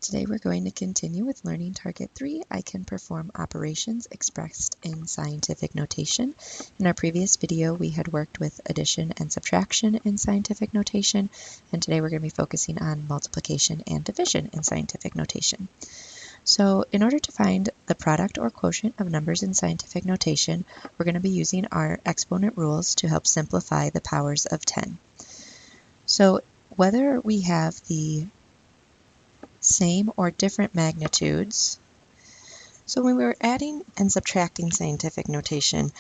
Today we're going to continue with learning target 3. I can perform operations expressed in scientific notation. In our previous video we had worked with addition and subtraction in scientific notation, and today we're going to be focusing on multiplication and division in scientific notation. So in order to find the product or quotient of numbers in scientific notation, we're going to be using our exponent rules to help simplify the powers of 10. So whether we have the same or different magnitudes. So when we were adding and subtracting scientific notation,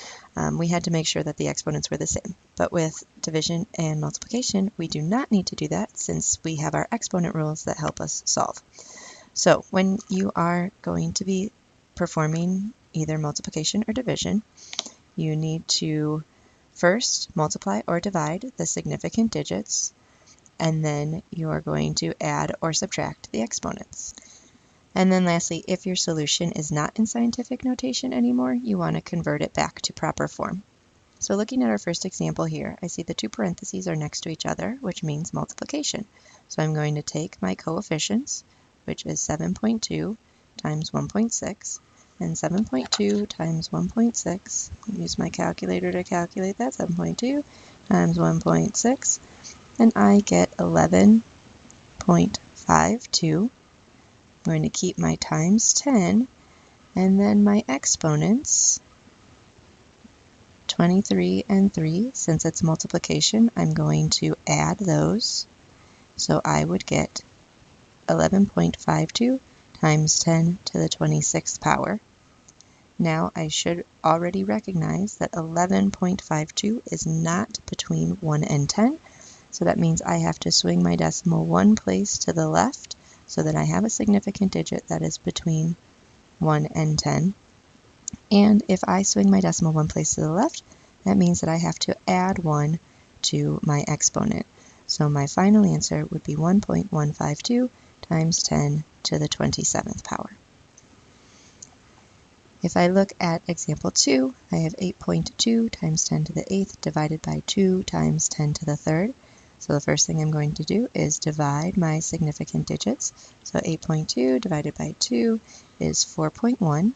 we had to make sure that the exponents were the same. But with division and multiplication, we do not need to do that since we have our exponent rules that help us solve. So when you are going to be performing either multiplication or division, you need to first multiply or divide the significant digits, and then you are going to add or subtract the exponents. And then lastly, if your solution is not in scientific notation anymore, you want to convert it back to proper form. So looking at our first example here, I see the two parentheses are next to each other, which means multiplication. So I'm going to take my coefficients, which is 7.2 times 1.6, and 7.2 times 1.6, use my calculator to calculate that, 7.2 times 1.6, and I get 11.52. I'm going to keep my times 10, and then my exponents, 23 and 3. Since it's multiplication, I'm going to add those. So I would get 11.52 times 10 to the 26th power. Now I should already recognize that 11.52 is not between 1 and 10. So that means I have to swing my decimal one place to the left so that I have a significant digit that is between 1 and 10. And if I swing my decimal one place to the left, that means that I have to add 1 to my exponent. So my final answer would be 1.152 times 10 to the 27th power. If I look at example 2, I have 8.2 times 10 to the 8th divided by 2 times 10 to the 3rd. So the first thing I'm going to do is divide my significant digits. So 8.2 divided by 2 is 4.1.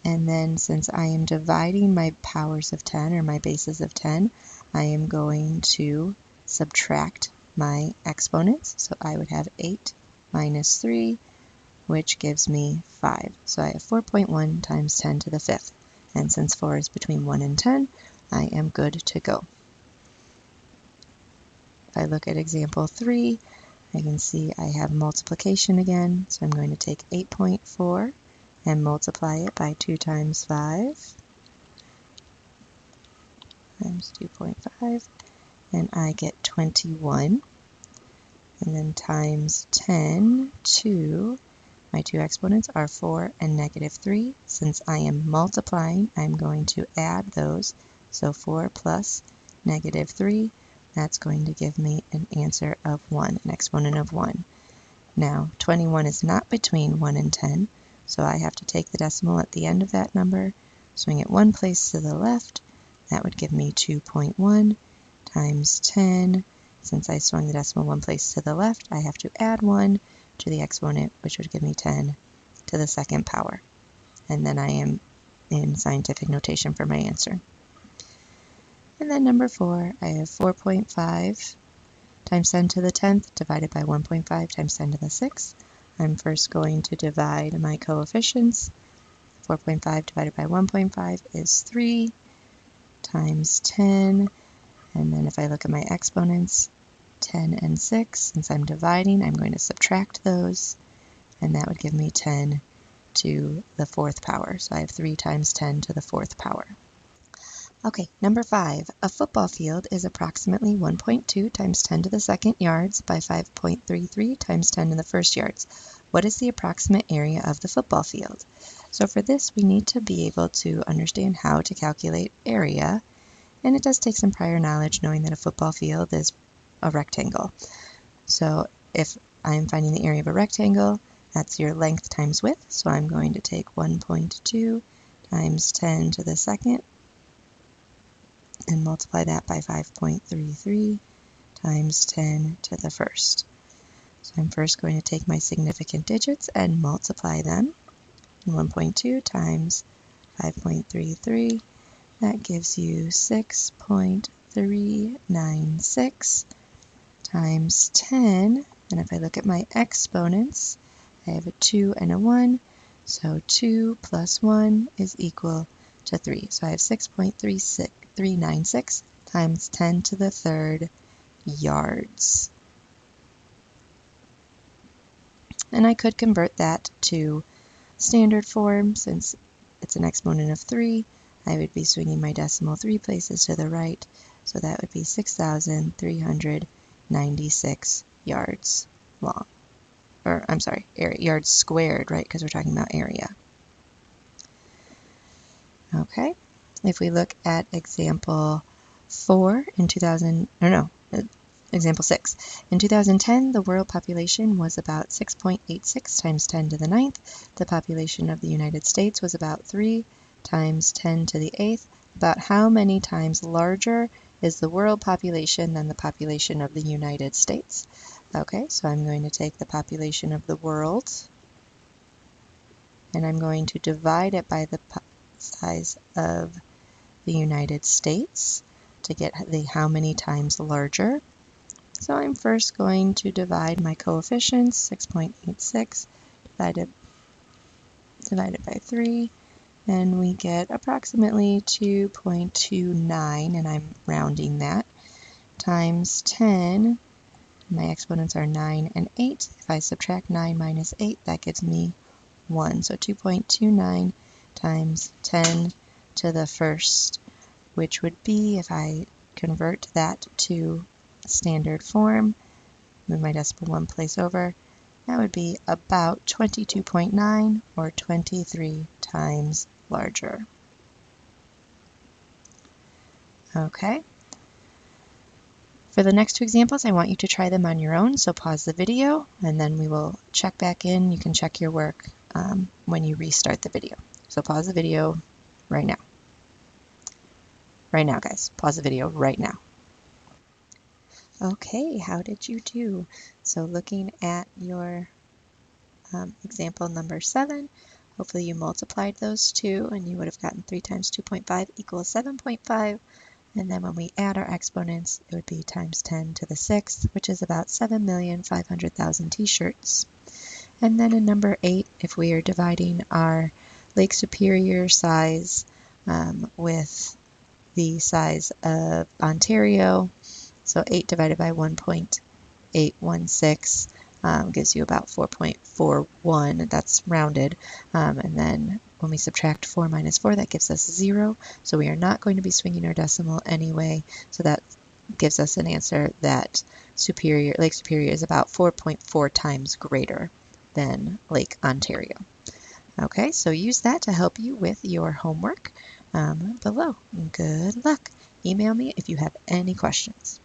And then since I am dividing my powers of 10 or my bases of 10, I am going to subtract my exponents. So I would have 8 minus 3, which gives me 5. So I have 4.1 times 10 to the 5th. And since 4 is between 1 and 10, I am good to go. If I look at example 3, I can see I have multiplication again, so I'm going to take 8.4 and multiply it by 2 times 5 times 2.5, and I get 21, and then times 10 to, my two exponents are 4 and negative 3. Since I am multiplying, I'm going to add those, so 4 plus negative 3, that's going to give me an answer of 1, an exponent of 1. Now, 21 is not between 1 and 10, so I have to take the decimal at the end of that number, swing it one place to the left. That would give me 2.1 times 10. Since I swung the decimal one place to the left, I have to add 1 to the exponent, which would give me 10 to the 2nd power. And then I am in scientific notation for my answer. And then number 4, I have 4.5 times 10 to the 10th divided by 1.5 times 10 to the 6th. I'm first going to divide my coefficients. 4.5 divided by 1.5 is 3 times 10. And then if I look at my exponents, 10 and 6, since I'm dividing, I'm going to subtract those. And that would give me 10 to the 4th power. So I have 3 times 10 to the 4th power. Okay, number 5. A football field is approximately 1.2 times 10 to the 2nd yards by 5.33 times 10 to the 1st yards. What is the approximate area of the football field? So for this, we need to be able to understand how to calculate area, and it does take some prior knowledge knowing that a football field is a rectangle. So if I'm finding the area of a rectangle, that's your length times width, so I'm going to take 1.2 times 10 to the 2nd and multiply that by 5.33 times 10 to the 1st. So I'm first going to take my significant digits and multiply them. 1.2 times 5.33, that gives you 6.396 times 10. And if I look at my exponents, I have a 2 and a 1, so 2 plus 1 is equal to 3. So I have 6.396 times 10 to the third yards. And I could convert that to standard form. Since it's an exponent of 3, I would be swinging my decimal 3 places to the right, so that would be 6,396 yards long. Or, I'm sorry, yards squared, right, because we're talking about area. Okay, if we look at example 4 in example 6. In 2010, the world population was about 6.86 times 10 to the 9th. The population of the United States was about 3 times 10 to the 8th. About how many times larger is the world population than the population of the United States? Okay, so I'm going to take the population of the world, and I'm going to divide it by the size of the United States to get the how many times larger. So I'm first going to divide my coefficients, 6.86 divided by 3, and we get approximately 2.29, and I'm rounding that, times 10. My exponents are 9 and 8. If I subtract 9 minus 8, that gives me 1. So 2.29 times 10 to the first, which would be, if I convert that to standard form, move my decimal 1 place over, that would be about 22.9 or 23 times larger. Okay. For the next two examples, I want you to try them on your own, so pause the video and then we will check back in. You can check your work when you restart the video. So pause the video right now. Right now, guys. Pause the video right now. Okay, how did you do? So looking at your example number 7, hopefully you multiplied those two and you would have gotten 3 times 2.5 equals 7.5. And then when we add our exponents, it would be times 10 to the 6th, which is about 7,500,000 t-shirts. And then in number 8, if we are dividing our Lake Superior size with the size of Ontario, so 8 divided by 1.816 gives you about 4.41. That's rounded. And then when we subtract 4 minus 4, that gives us 0. So we are not going to be swinging our decimal anyway. So that gives us an answer that Lake Superior is about 4.4 times greater than Lake Ontario. Okay, so use that to help you with your homework below. Good luck. Email me if you have any questions.